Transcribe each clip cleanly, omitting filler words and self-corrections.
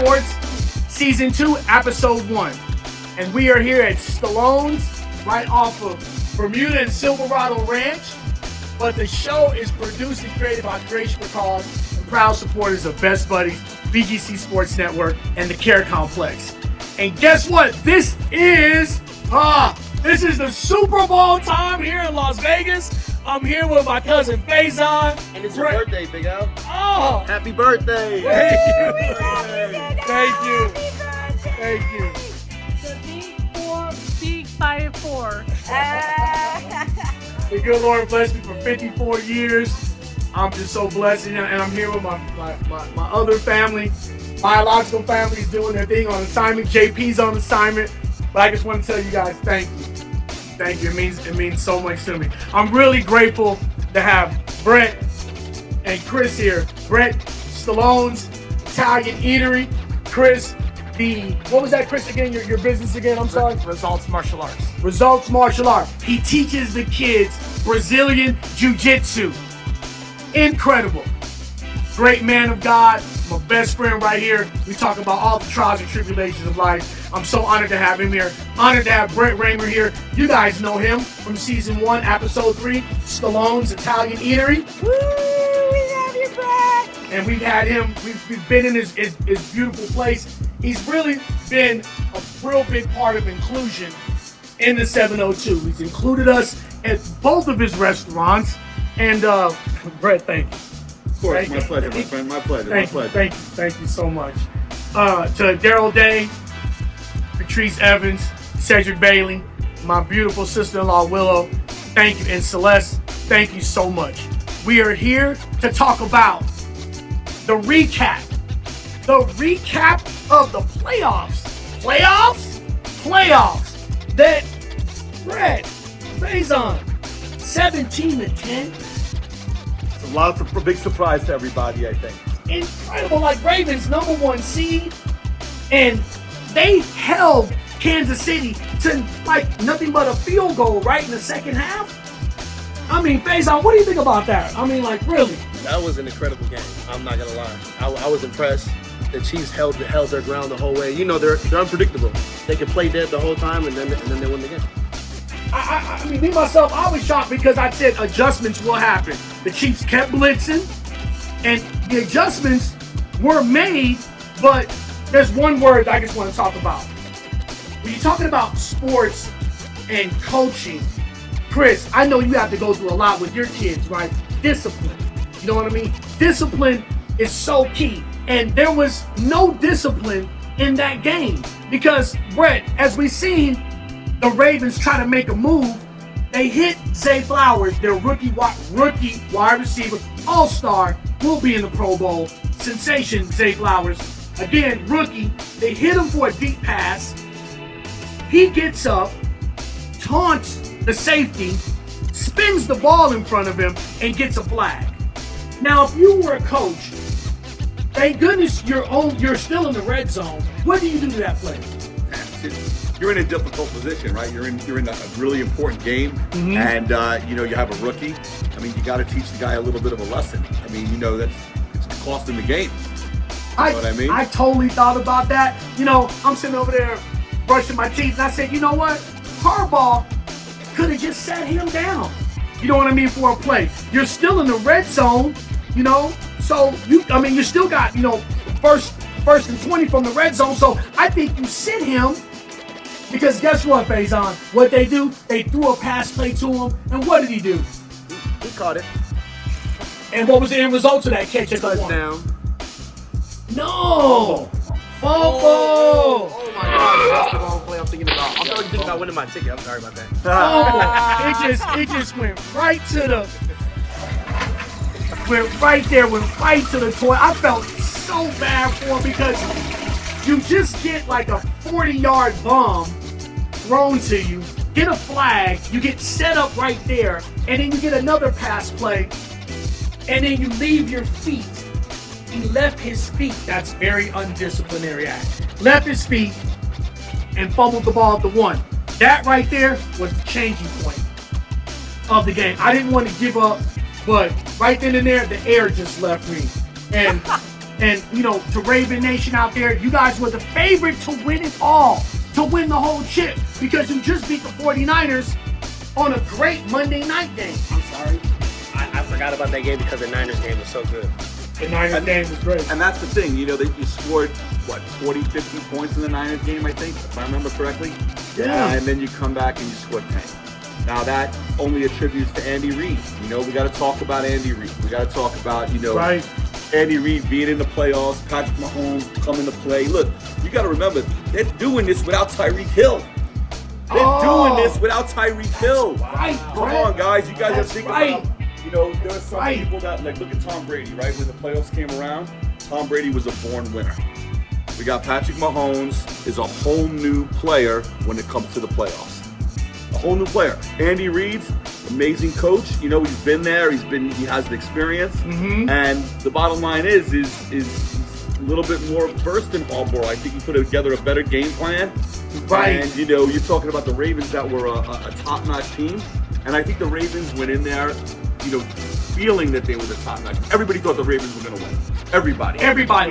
Sports, Season 2, Episode 1. And we are here at Stallone's, right off of Bermuda and Silverado Ranch. But the show is produced and created by Creation for Cause and proud supporters of Best Buddies, BGC Sports Network, and the Care Complex. And guess what? This is the Super Bowl time here in Las Vegas. I'm here with my cousin Faizon. And it's your birthday, Big Al. Oh! Happy birthday! Thank you. Thank you. The big 5-4. The good Lord blessed me for 54 years. I'm just so blessed, and I'm here with my other family. Biological family is doing their thing on assignment. JP's on assignment. But I just want to tell you guys, thank you. Thank you. It means so much to me. I'm really grateful to have Brett and Chris here. Brett, Stallone's Italian Eatery. Chris, what was that, Chris, again? Your business again? I'm sorry? Results Martial Arts. Results Martial Arts. He teaches the kids Brazilian Jiu-Jitsu. Incredible. Great man of God. My best friend right here. We talk about all the trials and tribulations of life. I'm so honored to have him here. Honored to have Brett Raymer here. You guys know him from Season 1, Episode 3, Stallone's Italian Eatery. Woo! We love you, Brett! And we've had him, we've been in his beautiful place. He's really been a real big part of inclusion in the 702. He's included us at both of his restaurants. And Brett, thank you. Of course, my pleasure, my friend. My pleasure. Thank you so much. To Daryl Day, Patrice Evans, Cedric Bailey, my beautiful sister-in-law Willow, thank you, and Celeste, thank you so much. We are here to talk about the recap of the playoffs. Playoffs. That Brett, Faizon, 17-10. A lot of big surprise to everybody, I think. Incredible, like Ravens #1 seed, and they held Kansas City to like nothing but a field goal right in the second half. I mean, Faizon, what do you think about that? I mean, like, really? That was an incredible game. I'm not gonna lie. I was impressed. The Chiefs held their ground the whole way. You know, they're unpredictable. They can play dead the whole time, and then they win the game. I mean, me myself, I was shocked because I said adjustments will happen. The Chiefs kept blitzing, and the adjustments were made, but there's one word I just want to talk about. When you're talking about sports and coaching, Chris, I know you have to go through a lot with your kids, right? Discipline. You know what I mean? Discipline is so key. And there was no discipline in that game because, Brett, as we've seen, the Ravens try to make a move. They hit Zay Flowers, their rookie wide receiver, all-star, will be in the Pro Bowl. Sensation, Zay Flowers. Again, rookie. They hit him for a deep pass. He gets up, taunts the safety, spins the ball in front of him, and gets a flag. Now, if you were a coach, thank goodness you're still in the red zone. What do you do to that play? You're in a difficult position, right? You're in a really important game, and you have a rookie. I mean, you got to teach the guy a little bit of a lesson. I mean, it's costing the game. You know what I mean? I totally thought about that. I'm sitting over there brushing my teeth, and I said, you know what? Harbaugh could have just sat him down. You know what I mean? For a play, you're still in the red zone. So you still got first and 20 from the red zone. So I think you sit him. Because guess what, Faizon? What they do, they threw a pass play to him, and what did he do? He caught it. And what was the end result of that catch? Touchdown. No! Fumble! Oh my God, that's the wrong play I'm thinking about. I'm already thinking about winning my ticket. I'm sorry about that. It just went right to the toy. I felt so bad for him because you just get like a 40-yard bomb thrown to you, get a flag, you get set up right there, and then you get another pass play, and then you leave your feet. He left his feet. That's very undisciplinary act. Left his feet and fumbled the ball at the 1. That right there was the changing point of the game. I didn't want to give up, but right then and there, the air just left me. And And, you know, to Raven Nation out there, you guys were the favorite to win it all, to win the whole chip, because you just beat the 49ers on a great Monday night game. I'm sorry. I forgot about that game because the Niners game was so good. The Niners game was great. And that's the thing, you know, you scored, 40, 50 points in the Niners game, I think, if I remember correctly. Yeah. And then you come back and you score 10. Now that only attributes to Andy Reid. You know, we got to talk about Andy Reid. We got to talk about, you know, Right. Andy Reid being in the playoffs, Patrick Mahomes coming to play. Look, you got to remember, they're doing this without Tyreek Hill. They're doing this without Tyreek Hill. Right, Come Brett. on, guys. You guys are That's thinking right. about, you know, there are some Right. people that, like, look at Tom Brady, right? When the playoffs came around, Tom Brady was a born winner. We got Patrick Mahomes is a whole new player when it comes to the playoffs. A whole new player. Andy Reid's amazing coach. You know, he's been there. He has the experience. And the bottom line is a little bit more versed in Harbaugh. I think he put together a better game plan. Right. And, you know, you're talking about the Ravens that were a top-notch team. And I think the Ravens went in there, you know, feeling that they were the top-notch. Everybody thought the Ravens were going to win. Everybody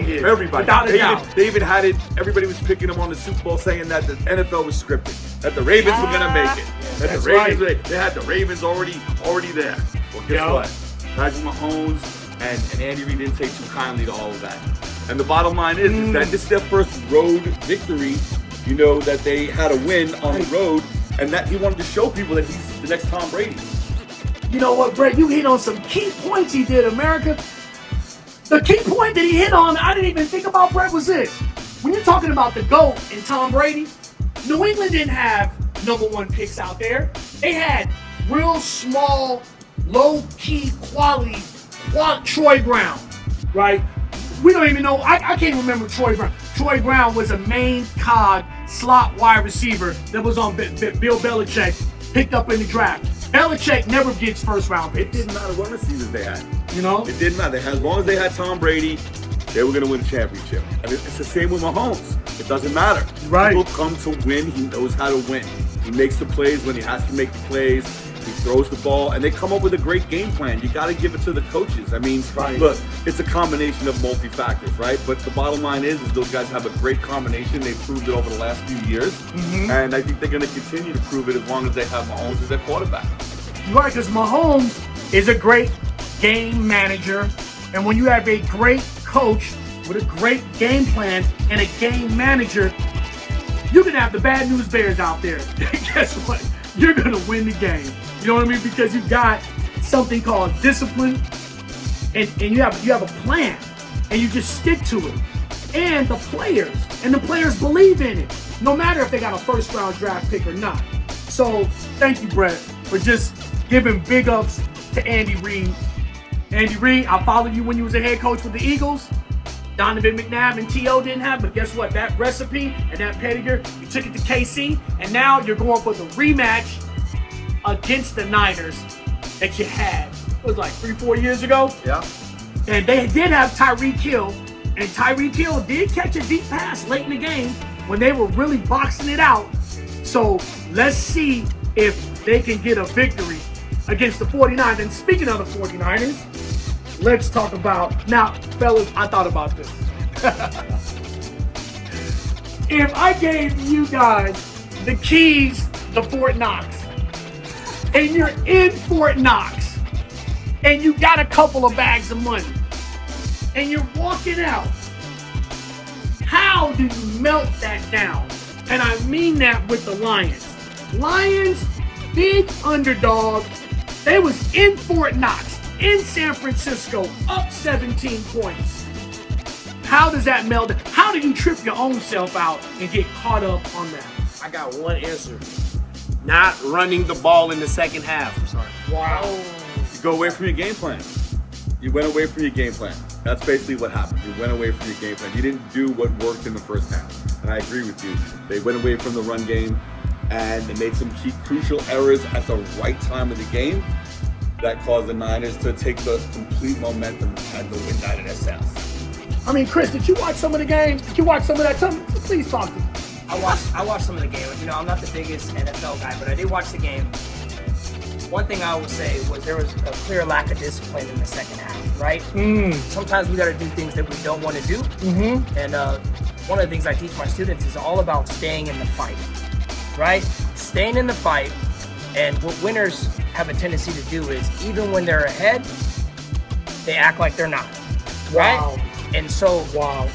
did. Without a doubt. They even had it, everybody was picking them on the Super Bowl saying that the NFL was scripted, that the Ravens were going to make it. That That's the Ravens, right. they had the Ravens already there. Well, guess Yeah. what? Patrick Mahomes and Andy Reid didn't take too kindly to all of that. And the bottom line is that this is their first road victory, you know, that they had to win on the road, and that he wanted to show people that he's the next Tom Brady. You know what, Brett? You hit on some key points he did, America. The key point that he hit on, I didn't even think about, Brett, was this. When you're talking about the GOAT and Tom Brady, New England didn't have #1 picks out there. They had real small, low-key quality Troy Brown, right? We don't even know. I can't remember Troy Brown. Troy Brown was a main cog slot wide receiver that was on Bill Belichick, picked up in the draft. Belichick never gets first-round It picks. didn't matter what receivers they had. You know? It didn't matter. As long as they had Tom Brady, they were going to win a championship. And it's the same with Mahomes. It doesn't matter. Right. People come to win. He knows how to win. He makes the plays when he has to make the plays. He throws the ball, and they come up with a great game plan. You got to give it to the coaches. I mean, look, it's a combination of multi-factors, right? But the bottom line is those guys have a great combination. They've proved it over the last few years, and I think they're going to continue to prove it as long as they have Mahomes as their quarterback. Right, because Mahomes is a great game manager, and when you have a great coach with a great game plan and a game manager, you can have the bad news bears out there. Guess what? You're gonna win the game. You know what I mean? Because you got something called discipline, and you have a plan, and you just stick to it. And the players believe in it, no matter if they got a first-round draft pick or not. So thank you, Brett, for just giving big ups to Andy Reid. Andy Reid, I followed you when you was a head coach with the Eagles. Donovan McNabb and T.O. didn't have, but guess what? That recipe and that pedigree, you took it to KC, and now you're going for the rematch against the Niners that you had. It was like 3-4 years ago. Yeah. And they did have Tyreek Hill, and Tyreek Hill did catch a deep pass late in the game when they were really boxing it out. So let's see if they can get a victory against the 49ers. And speaking of the 49ers, let's talk about, now, fellas, I thought about this. If I gave you guys the keys to Fort Knox, and you're in Fort Knox, and you got a couple of bags of money, and you're walking out, how do you melt that down? And I mean that with the Lions. Lions, big underdog. They was in Fort Knox, in San Francisco, up 17 points. How does that melt? How do you trip your own self out and get caught up on that? I got one answer. Not running the ball in the second half. I'm sorry. Wow. You go away from your game plan. You went away from your game plan. That's basically what happened. You went away from your game plan. You didn't do what worked in the first half. And I agree with you. They went away from the run game, and they made some key crucial errors at the right time of the game that caused the Niners to take the complete momentum and the wind out of their sails. I mean, Chris, did you watch some of the games? Did you watch some of that? Please talk to me. I watched some of the game. You know, I'm not the biggest NFL guy, but I did watch the game. one thing I would say was there was a clear lack of discipline in the second half, right? Sometimes we got to do things that we don't want to do. And one of the things I teach my students is all about staying in the fight, right? Staying in the fight. And what winners have a tendency to do is even when they're ahead, they act like they're not, right? Wow. And so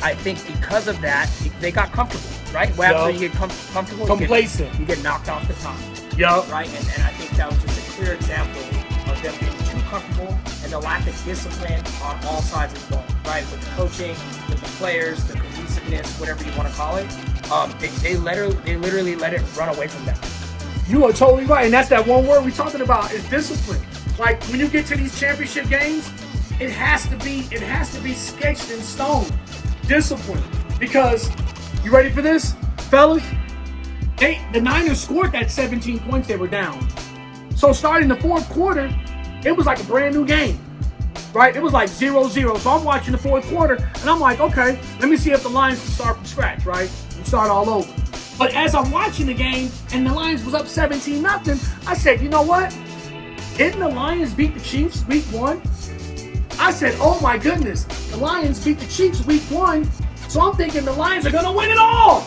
I think because of that, they got comfortable, right? What happens when you get comfortable? Complacent. You get knocked off the top. Yup. Right? And I think that was just a clear example of them getting too comfortable and the lack of discipline on all sides of the ball, right? With the coaching, with the players, the cohesiveness, whatever you want to call it. They literally let it run away from them. You are totally right, and that's that one word we're talking about is discipline. Like when you get to these championship games, it has to be sketched in stone. Discipline. Because you ready for this, fellas? The Niners scored that 17 points they were down. So starting the fourth quarter, it was like a brand new game. Right? It was like 0-0. So I'm watching the fourth quarter and I'm like, okay, let me see if the Lions can start from scratch, right? And start all over. But as I'm watching the game and the Lions was up 17-0, I said, you know what? Didn't the Lions beat the Chiefs week 1? I said, oh my goodness, the Lions beat the Chiefs week 1. So I'm thinking the Lions are going to win it all.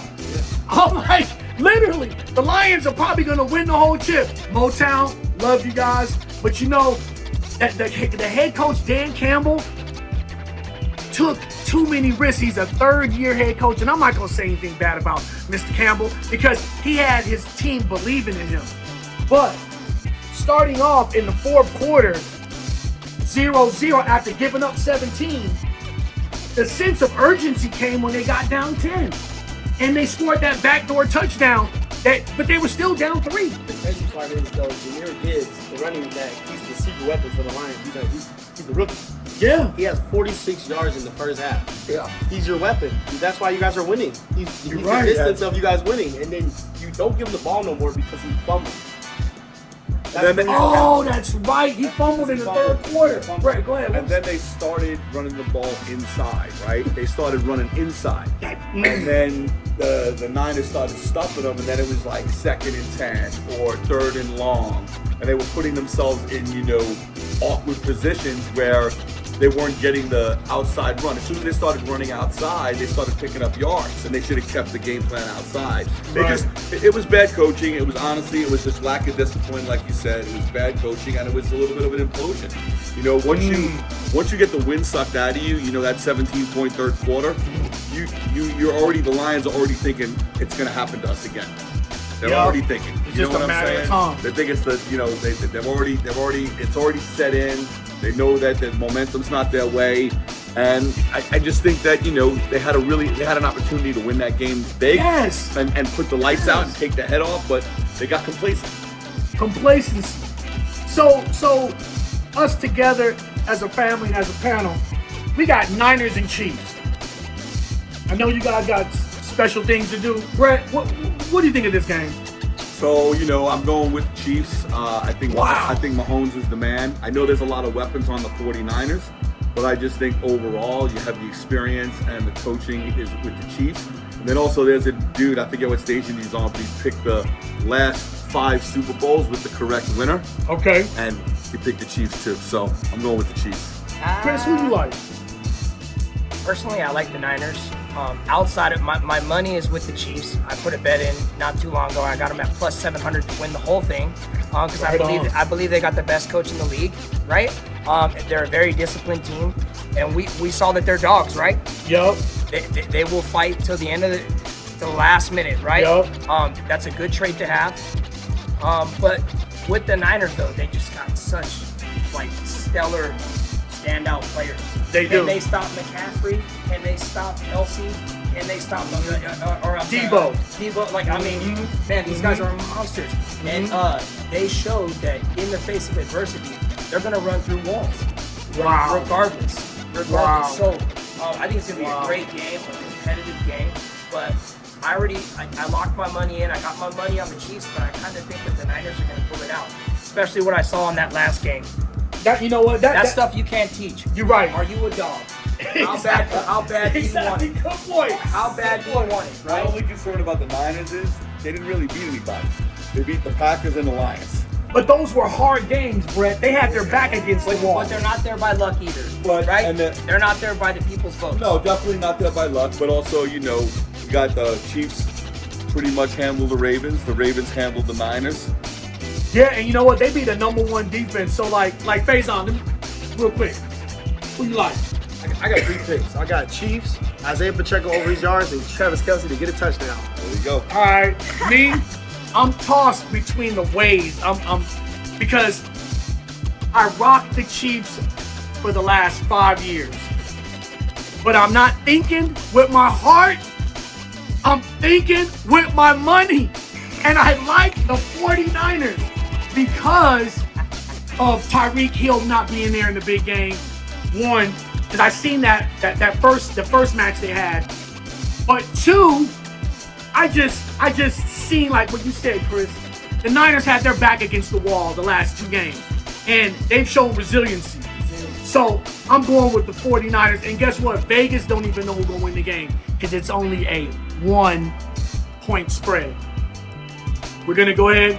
I'm like, literally, the Lions are probably going to win the whole chip. Motown, love you guys. But you know, that the head coach, Dan Campbell, took too many risks. He's a third-year head coach, and I'm not going to say anything bad about Mr. Campbell because he had his team believing in him. But starting off in the fourth quarter, 0-0 after giving up 17, the sense of urgency came when they got down 10. And they scored that backdoor touchdown, but they were still down 3. The crazy part is, though, Jahmyr Gibbs, the running back, he's the secret weapon for the Lions. He's the rookie. Yeah. He has 46 yards in the first half. Yeah. He's your weapon. That's why you guys are winning. He's right. the distance of you guys winning. And then you don't give him the ball no more because he fumbled. That's right. He fumbled in the third quarter. Right, go ahead. And then they started running the ball inside, right? They started running inside. And then the Niners started stuffing them, and then it was like 2nd and 10 or 3rd and long. And they were putting themselves in, awkward positions where they weren't getting the outside run. As soon as they started running outside, they started picking up yards, and they should have kept the game plan outside. It was bad coaching. It was just lack of discipline, like you said. It was bad coaching, and it was a little bit of an implosion. Once you get the wind sucked out of you, that 17-point third quarter, the Lions are already thinking it's going to happen to us again. They're already thinking. It's just a matter of time. They think it's it's already set in. They know that the momentum's not their way, and I just think that they had an opportunity to win that game big, yes, and put the lights out and take the head off, but they got complacent. Complacency. So us together as a family, as a panel, we got Niners and Chiefs. I know you guys got special things to do. Brett, what do you think of this game? So, I'm going with the Chiefs. I think Mahomes is the man. I know there's a lot of weapons on the 49ers, but I just think overall you have the experience and the coaching is with the Chiefs. And then also there's a dude, I forget what station he's on, but he's picked the last 5 Super Bowls with the correct winner. Okay. And he picked the Chiefs too. So I'm going with the Chiefs. Chris, who do you like? Personally, I like the Niners. Outside of my money is with the Chiefs. I put a bet in not too long ago. I got them at plus 700 to win the whole thing because I believe they got the best coach in the league, right? They're a very disciplined team, and we saw that they're dogs, right? Yup. They will fight till the end of the last minute, right? Yup. That's a good trait to have. But with the Niners, though, they just got such stellar standout players. They do. Can they stop McCaffrey? Can they stop Kelsey? Can they stop Debo? Man, these guys are monsters. And they showed that in the face of adversity, they're going to run through walls. Wow. Regardless. Wow. So I think it's going to be a great game, a competitive game. But I locked my money in. I got my money on the Chiefs, but I kind of think that the Niners are going to pull it out, especially what I saw in that last game. That stuff you can't teach. You're right. Are you a dog? How bad do you want it? Good point. How bad do you want it, My right? only concern about the Niners is they didn't really beat anybody. They beat the Packers and the Lions. But those were hard games, Brett. They had their back against the wall. But they're not there by luck either, But- right? and then- They're not there by the people's votes. No, definitely not there by luck, but also, you got the Chiefs pretty much handled the Ravens handled the Niners. Yeah, and you know what? They be the #1 defense. So like Faizon, real quick, who you like? I got 3 picks. I got Chiefs, Isaiah Pacheco over his yards, and Travis Kelce to get a touchdown. There you go. All right, me, I'm tossed between the ways. I'm because I rocked the Chiefs for the last 5 years, but I'm not thinking with my heart. I'm thinking with my money, and I like the 49ers because of Tyreek Hill not being there in the big game. One, because I seen the first match they had, but two, I just seen like what you said, Chris. The Niners had their back against the wall the last 2 games, and they've shown resiliency. So I'm going with the 49ers, and guess what? Vegas don't even know who's going to win the game because it's only a 1-point spread. We're going to go ahead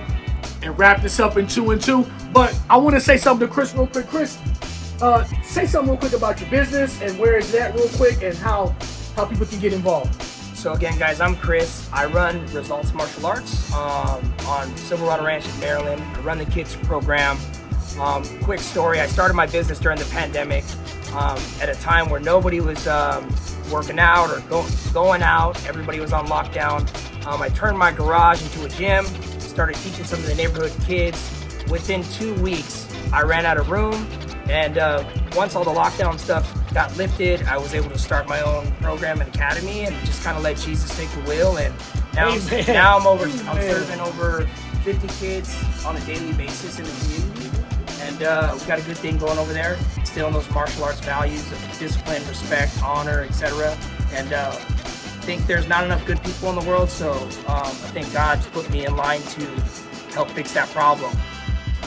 and wrap this up in 2 and 2, but I want to say something to Chris real quick. Chris, say something real quick about your business and where it's at real quick and how people can get involved. So again, guys, I'm Chris. I run Results Martial Arts on Silverado Ranch in Maryland. I run the kids program. Quick story, I started my business during the pandemic at a time where nobody was working out or going out. Everybody was on lockdown. I turned my garage into a gym, started teaching some of the neighborhood kids. Within 2 weeks, I ran out of room. And once all the lockdown stuff got lifted, I was able to start my own program and academy and just kind of let Jesus take the wheel. And now, I'm serving over 50 kids on a daily basis in the community. And we've got a good thing going over there, instilling those martial arts values of discipline, respect, honor, etc. And I think there's not enough good people in the world, so I think God's put me in line to help fix that problem.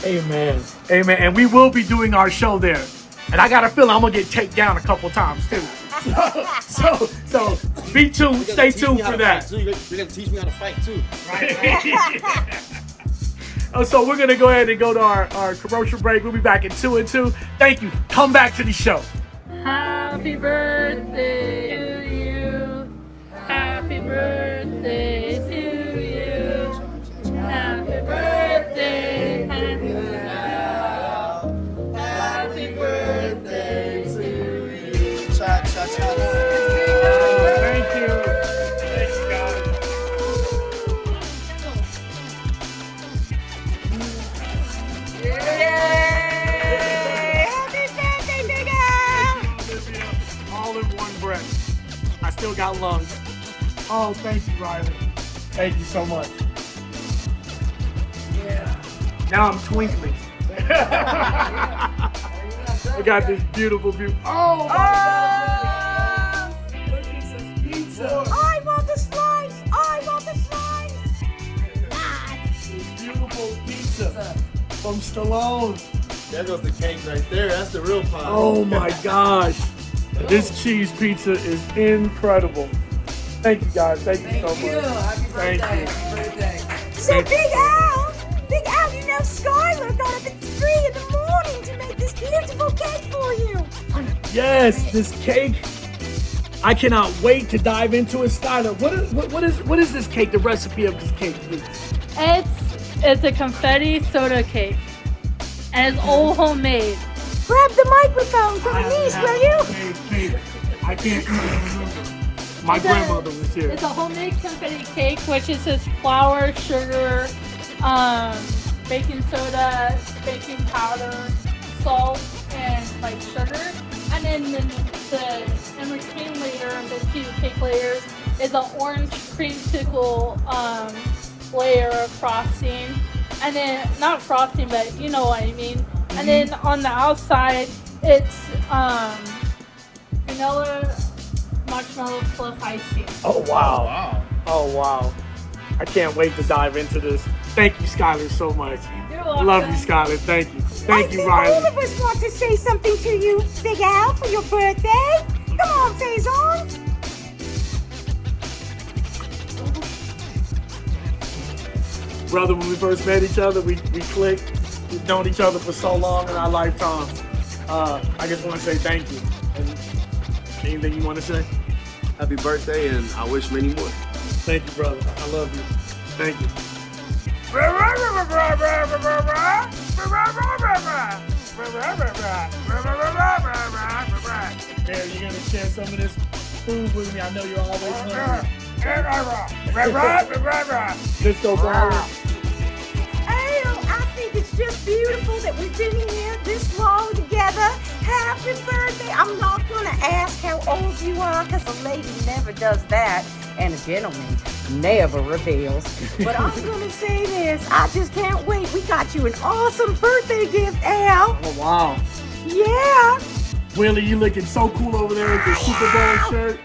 Amen. Amen. And we will be doing our show there. And I got a feeling I'm going to get taken down a couple times too. So be tuned. Stay tuned for that. You're going to teach me how to fight too. So we're going to go ahead and go to our commercial break. We'll be back in 2 and 2. Thank you. Come back to the show. Happy birthday to you. Happy birthday to you. Happy birthday. Happy birthday to you. Thank you. Thanks, guys. All in one breath. I still got lungs. Oh, thank you, Rylee. Thank you so much. Yeah. Now I'm twinkling. I got this beautiful view. Oh, my God. Look at this pizza. I want the slice. I want the slice. This beautiful pizza from Stallone. There goes the cake right there. That's the real pie. Oh my gosh. This cheese pizza is incredible. Thank you guys. Thank you so much. Thank you. So Big Al, you know Skyler got up at 3 in the morning to make this beautiful cake for you. Yes, this cake. I cannot wait to dive into it. Skyler, what is this cake? The recipe of this cake, please. It's a confetti soda cake, and it's all homemade. Grab the microphone from the niece, will you? I can't even remember. My grandmother was here. It's a homemade confetti cake, which is just flour, sugar, baking soda, baking powder, salt, and like sugar. And then the in between layer of the 2 cake layers is an orange creamsicle layer of frosting. And then, not frosting, but you know what I mean. And then on the outside, it's vanilla marshmallow fluff icing. Oh wow. Oh wow. I can't wait to dive into this. Thank you, Skyler, so much. You're welcome. Love you, Skyler. Thank you. Thank you, I think all Rylee. of us want to say something to you, Big Al, for your birthday. Come on, Faizon. brother, when we first met each other, we clicked. We've known each other for so long in our lifetime. I just want to say thank you. And anything you want to say? Happy birthday, and I wish many more. Thank you, brother. I love you. Thank you. There, you're gonna share some of this food with me. I know you're always hungry. Let's go, Brian. I think it's just beautiful that we've been here this long together. Happy birthday. I'm not going to ask how old you are because a lady never does that and a gentleman never reveals. But I'm going to say this. I just can't wait. We got you an awesome birthday gift, Al. Oh, wow. Yeah. Willie, you looking so cool over there with your Super Bowl shirt.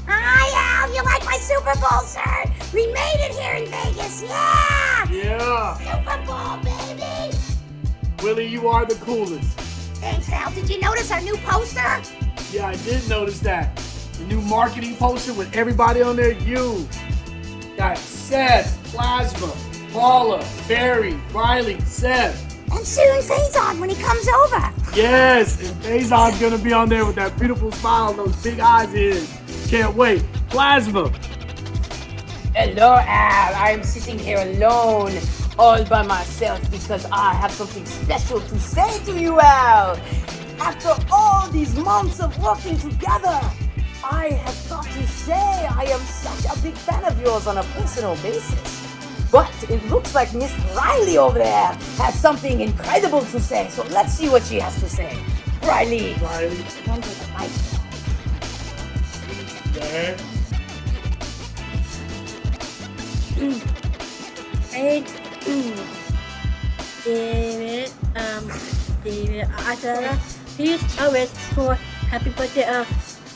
Hi, Al. You like my Super Bowl shirt? We made it here in Vegas. Yeah. Yeah. Super Bowl, baby. Willie, you are the coolest. Thanks, Al. Did you notice our new poster? Yeah, I did notice that. The new marketing poster with everybody on there. You got Seth, Plasma, Paula, Barry, Rylee, Seth. And soon Faizon when he comes over. Yes, and Faizon's gonna be on there with that beautiful smile and those big eyes of his. Can't wait. Plasma. Hello, Al. I'm sitting here alone, all by myself, because I have something special to say to you, Al. After all these months of working together, I have got to say I am such a big fan of yours on a personal basis. But it looks like Miss Rylee over there has something incredible to say, so let's see what she has to say. Rylee. Rylee. Come to the mic. Yeah. Hey, David, Arthur, please always for happy birthday,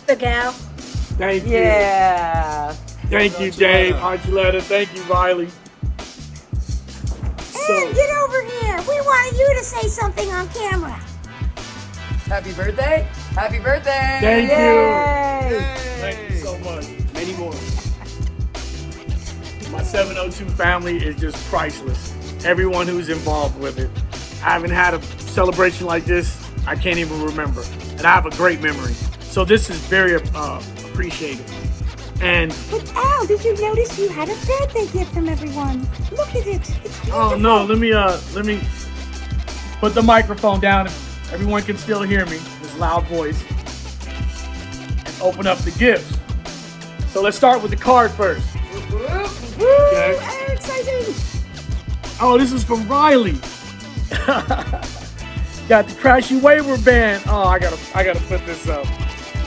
the gal. Thank you. Yeah. Thank you, Dave. Archuleta. Thank you, Rylee. Hey, get over here. We want you to say something on camera. Happy birthday. Happy birthday. Thank Yay. you. Thank you so much. Many more. My 702 family is just priceless. Everyone who's involved with it. I haven't had a celebration like this. I can't even remember. And I have a great memory. So this is very appreciated. And But Al, did you notice you had a birthday gift from everyone? Look at it. It's beautiful. oh no, let me put the microphone down if everyone can still hear me. This loud voice. And open up the gifts. So let's start with the card first. Okay. How exciting. Oh, this is from Rylee. Got the Crashy Wayward Band. Oh, I gotta put this up.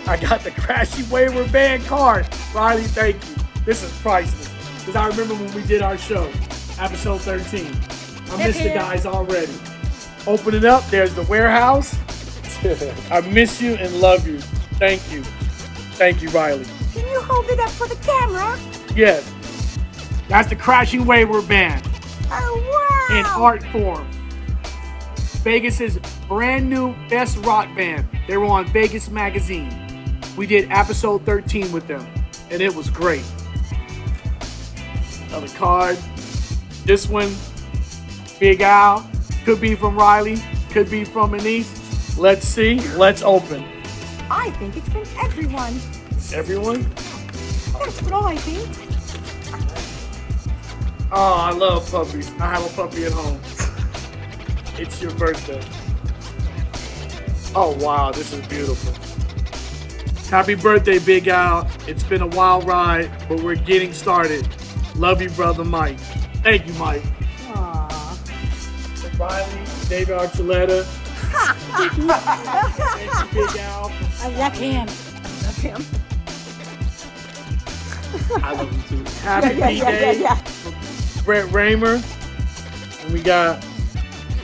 I got the Crashy Wayward Band card. Rylee, thank you. This is priceless. Because I remember when we did our show, episode 13. I missed the guys already. Open it up. There's the warehouse. I miss you and love you. Thank you. Thank you, Rylee. Can you hold it up for the camera? Yes. That's the Crashing Wayward Band Oh, wow. in art form. Vegas's brand new best rock band. They were on Vegas Magazine. We did episode 13 with them, and it was great. Another card. This one, Big Al. Could be from Rylee, could be from Anise. Let's see. Let's open. I think it's from everyone. Everyone? That's what I think. Oh, I love puppies. I have a puppy at home. It's your birthday. Oh, wow. This is beautiful. Happy birthday, Big Al. It's been a wild ride, but we're getting started. Love you, brother Mike. Thank you, Mike. Aww. Rylee, David Archuleta. Thank you, Big Al. I love him. I love you too. Happy B-Day. Brett Raymer. And we got,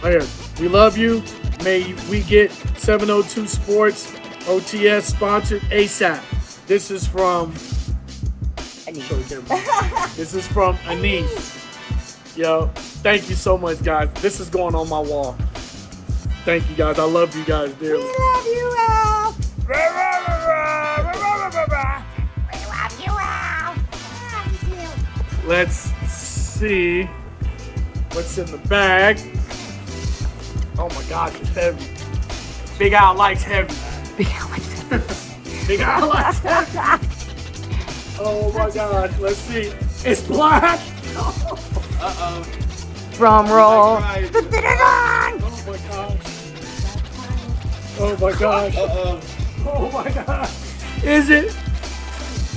right here, we love you. May we get 702 Sports OTS sponsored ASAP. This is from This is from Anise. Yo, thank you so much, guys. This is going on my wall. Thank you, guys. I love you guys We dearly. love you, Al. We love you, Al. Thank you. Let's see. What's in the bag? Oh my gosh, it's heavy. Big Al likes heavy. Big Al likes heavy. Big Al likes heavy. Oh my gosh, let's see. It's black. Uh-oh. Drum roll. Oh my gosh. Oh my gosh. Uh-oh. Oh my gosh. Is it?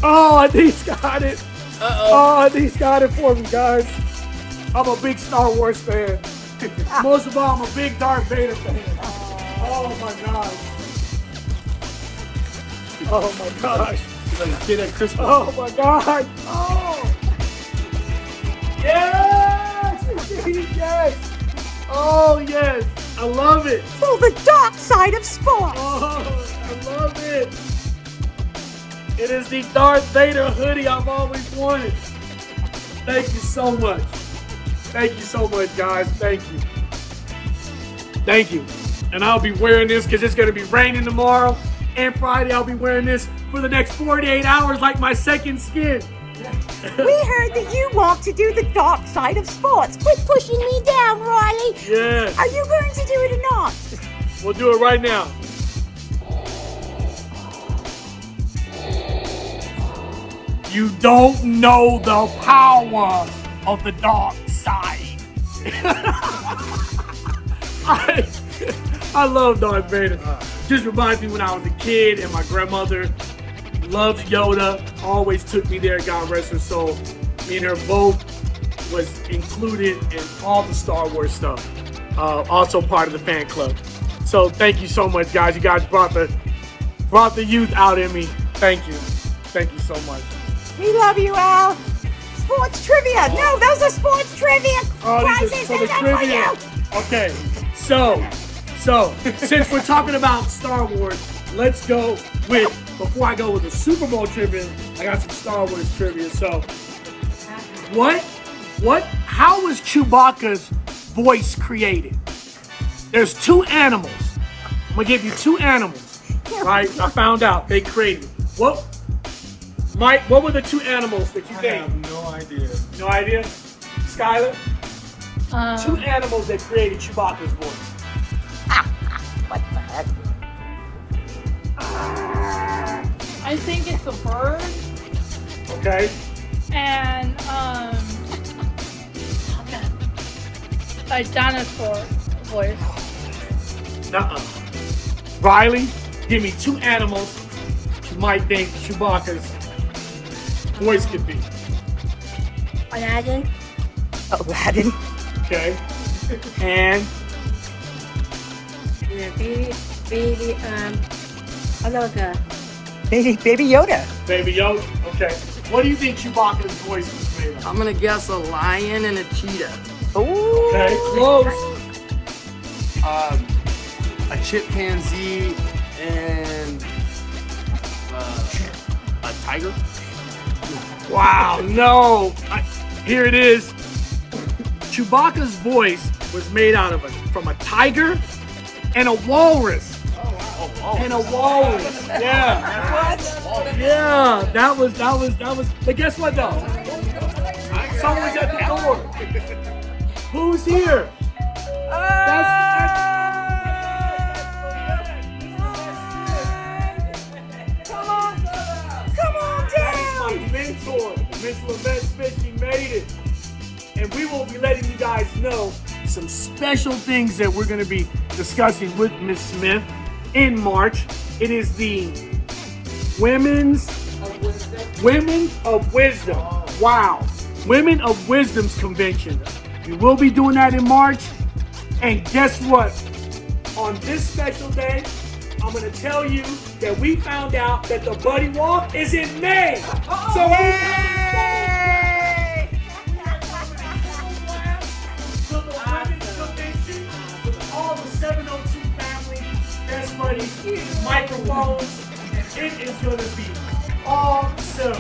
Oh, he's got it. Uh-oh. Oh, he's got it for me, guys. I'm a big Star Wars fan. Most of all, I'm a big Darth Vader fan. Oh my gosh. Oh my gosh. He's like a kid at Christmas. Oh my God! Oh! Yes! Yes! Oh yes! I love it! For the dark side of sports. Oh, I love it! It is the Darth Vader hoodie I've always wanted. Thank you so much. Thank you so much, guys. Thank you. Thank you. And I'll be wearing this because it's going to be raining tomorrow. And Friday, I'll be wearing this for the next 48 hours like my second skin. We heard that you want to do the dark side of sports. Quit pushing me down, Rylee. Yeah. Are you going to do it or not? We'll do it right now. You don't know the power of the dark side. I love Darth Vader. Just reminds me when I was a kid and my grandmother loved Yoda, always took me there, God rest her soul. Me and her both was included in all the Star Wars stuff. Also part of the fan club. So thank you so much, guys. You guys brought the youth out in me. Thank you. Thank you so much. We love you, Al. Sports trivia. No, those are sports trivia. Oh, this is for the trivia. Okay, so since we're talking about Star Wars, let's go with, before I go with the Super Bowl trivia, I got some Star Wars trivia. So, how was Chewbacca's voice created? There's two animals. I'm gonna give you two animals, right? I found out they created. What? Mike, what were the two animals that you think? I have no idea. No idea? Skyler? Two Um, animals that created Chewbacca's voice. What the heck? I think it's a bird Okay. and a dinosaur voice. Nuh-uh. Rylee, give me two animals you might think Chewbacca's voice could be. Aladdin. Aladdin. Okay. And Yeah, baby, Aloka. Baby Yoda. Baby Yoda. Okay. What do you think Chewbacca's voice was made of? I'm gonna guess a lion and a cheetah. Ooh. Okay, close. A chimpanzee and a tiger. Wow, no. Here it is. Chewbacca's voice was made from a tiger and a walrus. And a walrus. Yeah. What? Yeah. That was. But guess what though? Someone's at the door. Who's here? Come on down. That's my mentor, Miss Vette Smith. She made it. And we will be letting you guys know some special things that we're going to be discussing with Miss Smith in March. It is the Women of Wisdom. Wow. Women of Wisdom's Convention. We will be doing that in March. And guess what? On this special day, I'm going to tell you that we found out that the Buddy Walk is in May. So we're to the Women's Convention with all the 702 family, best buddies, microphones. It is going to be awesome.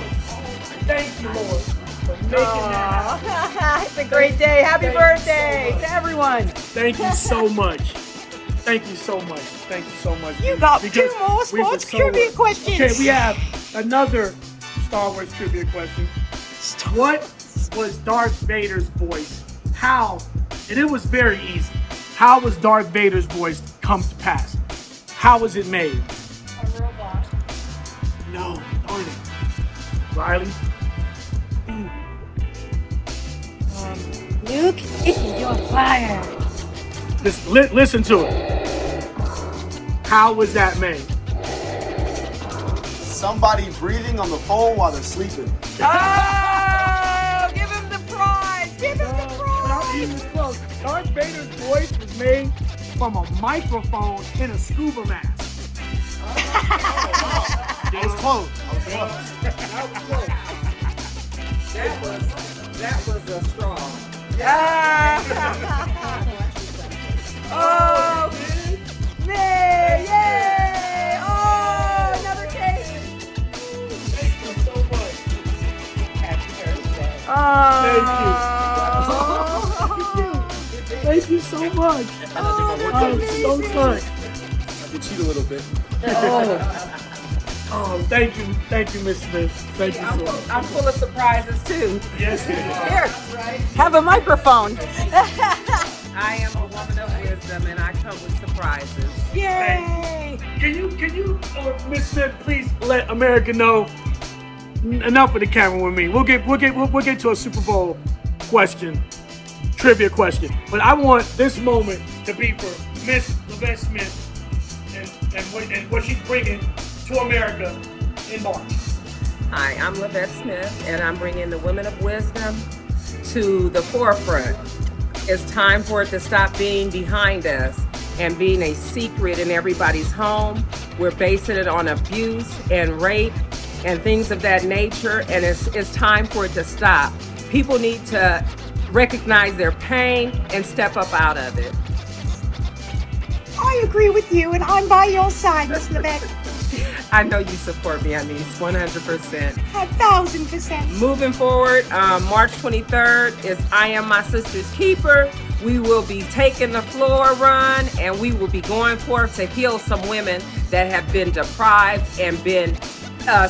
Thank you, Lord, for making that happen. It's a great day. Happy Thank you birthday so much. to everyone. Thank you so much. Thank you so much. Thank you so much. You got Because two more we were sports so trivia worried. questions. Okay, we have another Star Wars trivia question. What was Darth Vader's voice? How And it was very easy. How was Darth Vader's voice come to pass? How was it made? A robot. No, darn it. Rylee? Luke, this is your fire. Listen to it. How was that made? Somebody breathing on the phone while they're sleeping. Oh, give him the prize. Give him the prize. He was close. Darth Vader's voice was made from a microphone in a scuba mask. I was close. That was a straw. Oh, man, yay! Oh, another cake. Thank you so much. Happy birthday. Thank you so much. I'm so touched. I did cheat a little bit. Oh, thank you, Miss Smith. Thank you so much. I'm full of surprises too. Yes, it Here, have a microphone. I am a woman of wisdom and I come with surprises. Yay! Can you, Miss Smith, please let America know? Enough of the camera with me. We'll get to a Super Bowl question, trivia question. But I want this moment to be for Miss Vette Smith and what she's bringing to America in March. Hi, I'm Vette Smith and I'm bringing the women of wisdom to the forefront. It's time for it to stop being behind us and being a secret in everybody's home. We're basing it on abuse and rape and things of that nature, and it's time for it to stop. People need to recognize their pain and step up out of it. I agree with you, and I'm by your side, Miss Vette. I know you support me on these 100%. 1,000%. Moving forward, March 23rd is I Am My Sister's Keeper. We will be taking the floor run and we will be going forth to heal some women that have been deprived and been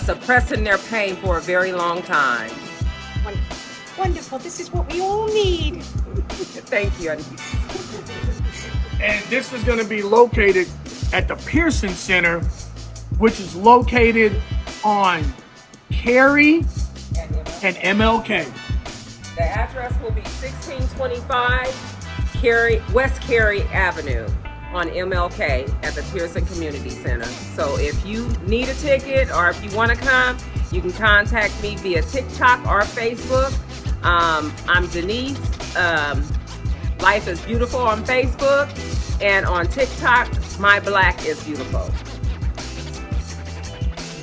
suppressing their pain for a very long time. Wonderful. This is what we all need. Thank you. And this is going to be located at the Pearson Center, which is located on Cary and MLK. The address will be 1625 West Cary Avenue on MLK at the Pearson Community Center. So if you need a ticket or if you want to come, you can contact me via TikTok or Facebook. I'm Denise. Life is Beautiful on Facebook, and on TikTok, My Black is Beautiful.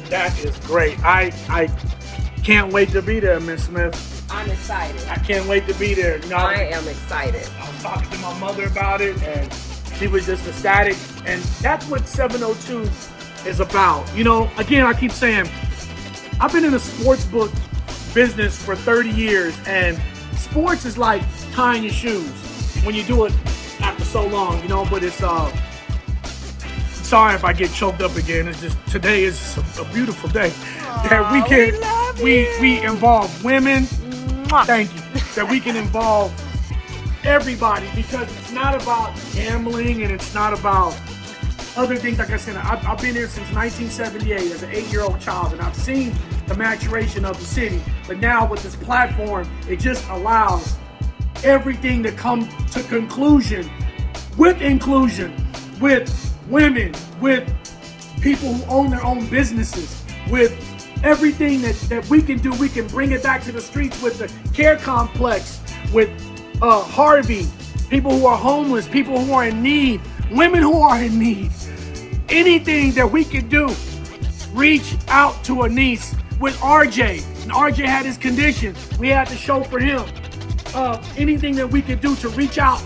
That is great. I can't wait to be there, Miss Smith. I'm excited. I can't wait to be there. You know, I am excited. I was talking to my mother about it, and she was just ecstatic. And that's what 702 is about. You know, again, I keep saying, I've been in the sports book business for 30 years, and sports is like tying your shoes when you do it after so long, you know, but it's sorry if I get choked up again. It's just today is a beautiful day. That we involve women. Thank you. That we can involve everybody, because it's not about gambling and it's not about other things. Like I said, I've been here since 1978 as an 8-year-old child, and I've seen the maturation of the city. But now with this platform, it just allows everything to come to conclusion with inclusion, with women, with people who own their own businesses, with everything that we can do. We can bring it back to the streets with the care complex, with Harvey, people who are homeless, people who are in need, women who are in need. Anything that we can do, reach out to a niece. With RJ, and RJ had his condition, we had to show for him. Anything that we could do to reach out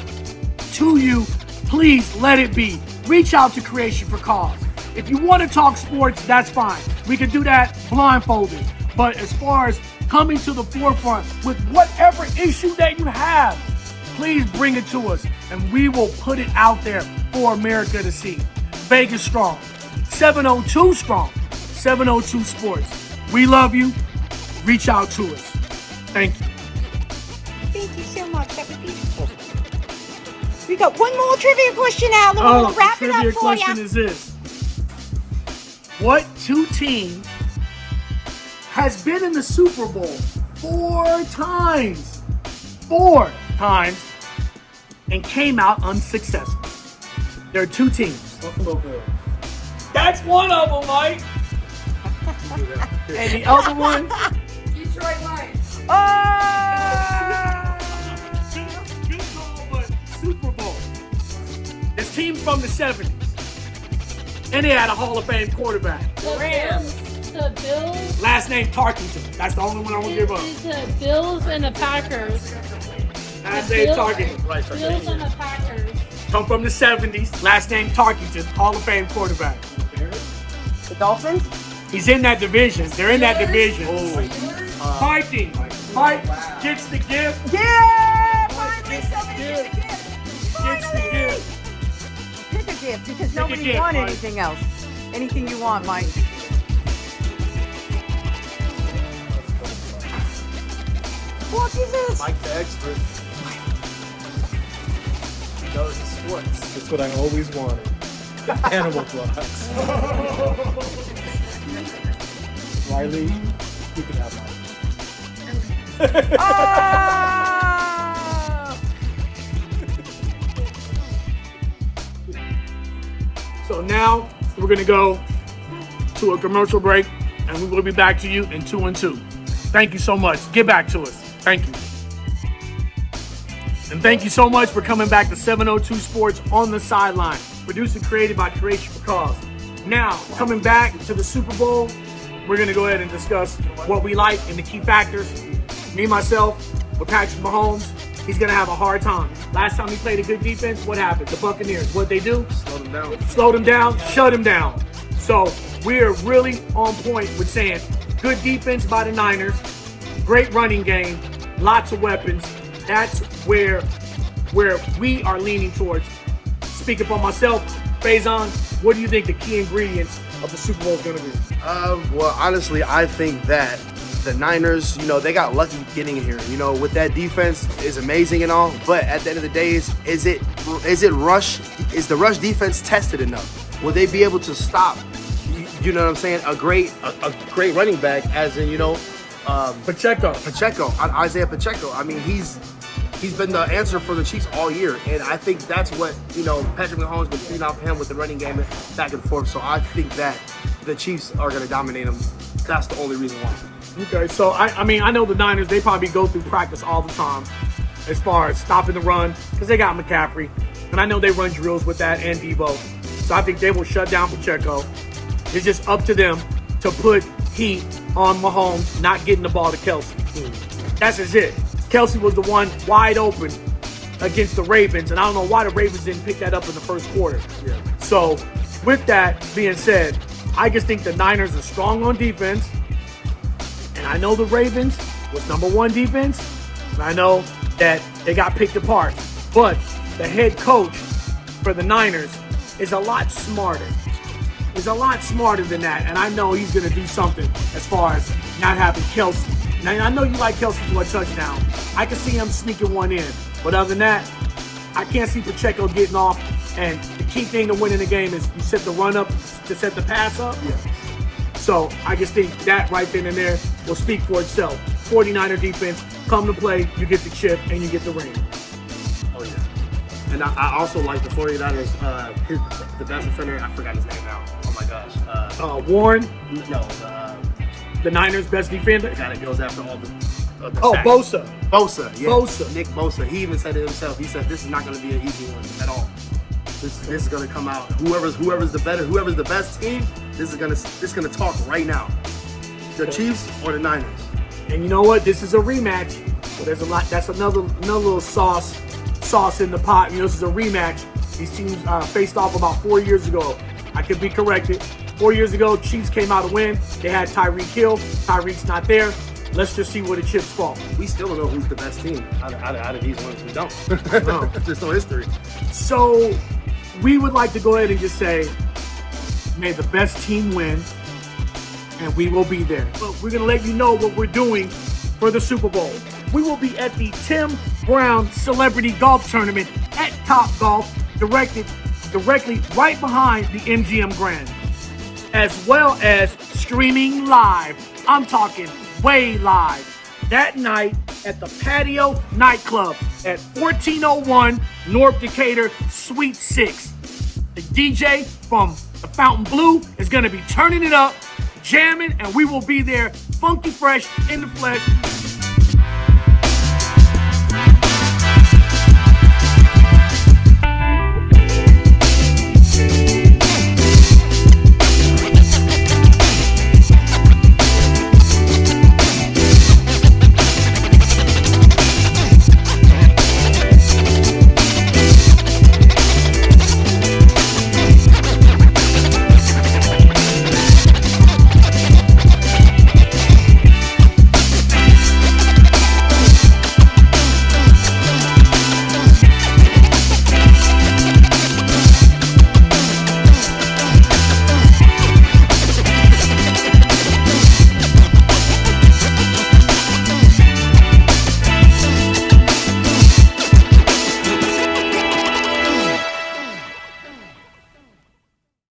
to you, please let it be. Reach out to Creation for Cause. If you want to talk sports, that's fine. We can do that blindfolded. But as far as coming to the forefront with whatever issue that you have, please bring it to us and we will put it out there for America to see. Vegas strong, 702 strong, 702 Sports. We love you. Reach out to us. Thank you. Thank you so much. That was beautiful. We got one more trivia question, Al. and Oh, we'll wrap the it trivia up for question you. is this. What two teams has been in the Super Bowl 4 times? 4 times and came out unsuccessful. There are 2 teams. Buffalo Bills. That's one of them, Mike. And the other one, Detroit Lions. good call, but Super Bowl. This team's from the 70s. And they had a Hall of Fame quarterback. The Bills. Last name Tarkington. That's the only one I'm gonna give up. It's the Bills and the Packers. Last name Tarkington. Right, Bills and the Packers. Come from the 70s. Last name Tarkington. Hall of Fame quarterback. The Dolphins? He's in that division. They're in that division. Vikings. Mike gets the gift. Yeah! Finally, somebody Gets gets a gift. Gets the Finally! gift. Pick a gift because a nobody gift, won Mike. anything else. Anything you want, Mike. What is this? Mike the expert. He knows his sports. That's what I always wanted. Animal blocks. Rylee, you can have mine. Oh! So now we're gonna go to a commercial break, and we will be back to you in 2 and 2. Thank you so much. Get back to us. Thank you. And thank you so much for coming back to 702 Sports on the Sideline. Produced and created by Creation for Cause. Now, coming back to the Super Bowl, we're going to go ahead and discuss what we like and the key factors. Me, myself, with Patrick Mahomes, he's going to have a hard time. Last time he played a good defense, what happened? The Buccaneers, what they do? Slow them down. Slowed him down, shut him down. So we're really on point with saying good defense by the Niners, great running game, lots of weapons. That's where we are leaning towards. Speaking for myself, Faizon, what do you think the key ingredients of the Super Bowl is going to be? Well, honestly, I think that the Niners, they got lucky getting here. With that defense is amazing and all, but at the end of the day, is the rush defense tested enough? Will they be able to stop? You know what I'm saying? A great running back, as in Pacheco. Isaiah Pacheco. I mean, he's been the answer for the Chiefs all year, and I think that's what Patrick Mahomes been feeding off him with the running game back and forth. So I think that the Chiefs are going to dominate them. That's the only reason why. Okay, so I know the Niners, they probably go through practice all the time as far as stopping the run because they got McCaffrey, and I know they run drills with that and Debo. So I think they will shut down Pacheco. It's just up to them to put heat on Mahomes not getting the ball to Kelsey. That's just it. Kelsey was the one wide open against the Ravens, and I don't know why the Ravens didn't pick that up in the first quarter. Yeah. So with that being said, I just think the Niners are strong on defense, and I know the Ravens was #1 defense, and I know that they got picked apart, but the head coach for the Niners is a lot smarter. He's a lot smarter than that, and I know he's going to do something as far as not having Kelsey. Now, I know you like Kelsey for a touchdown. I can see him sneaking one in, but other than that, I can't see Pacheco getting off, and the key thing to winning the game is you set the run up to set the pass up. Yeah. So I just think that right then and there will speak for itself. 49er defense, come to play, you get the chip, and you get the ring. Oh, yeah. And I also like the 49ers, the best defender, I forgot his name now. Oh, my gosh. Warren, No, the Niners' best defender. the guy that goes after all the Oh, sacks. Bosa. Bosa, yeah. Bosa. Nick Bosa. He even said it himself. He said this is not going to be an easy one at all. This is going to come out. Whoever's the best team, this is going to talk right now. The Chiefs or the Niners. And you know what? This is a rematch. So there's a lot. That's another little sauce in the pot. This is a rematch. These teams faced off about 4 years ago. I could be corrected. 4 years ago, Chiefs came out to win. They had Tyreek Hill. Tyreek's not there. Let's just see where the chips fall. We still don't know who's the best team out of these ones. We don't. No. There's no history. So we would like to go ahead and just say, may the best team win, and we will be there. But we're going to let you know what we're doing for the Super Bowl. we will be at the Tim Brown Celebrity Golf Tournament at Top Golf, directly right behind the MGM Grand, as well as streaming live. I'm talking way live. That night at the Patio Nightclub at 1401 North Decatur, Suite 6. The DJ from the Fountain Blue is going to be turning it up, jamming, and we will be there funky fresh in the flesh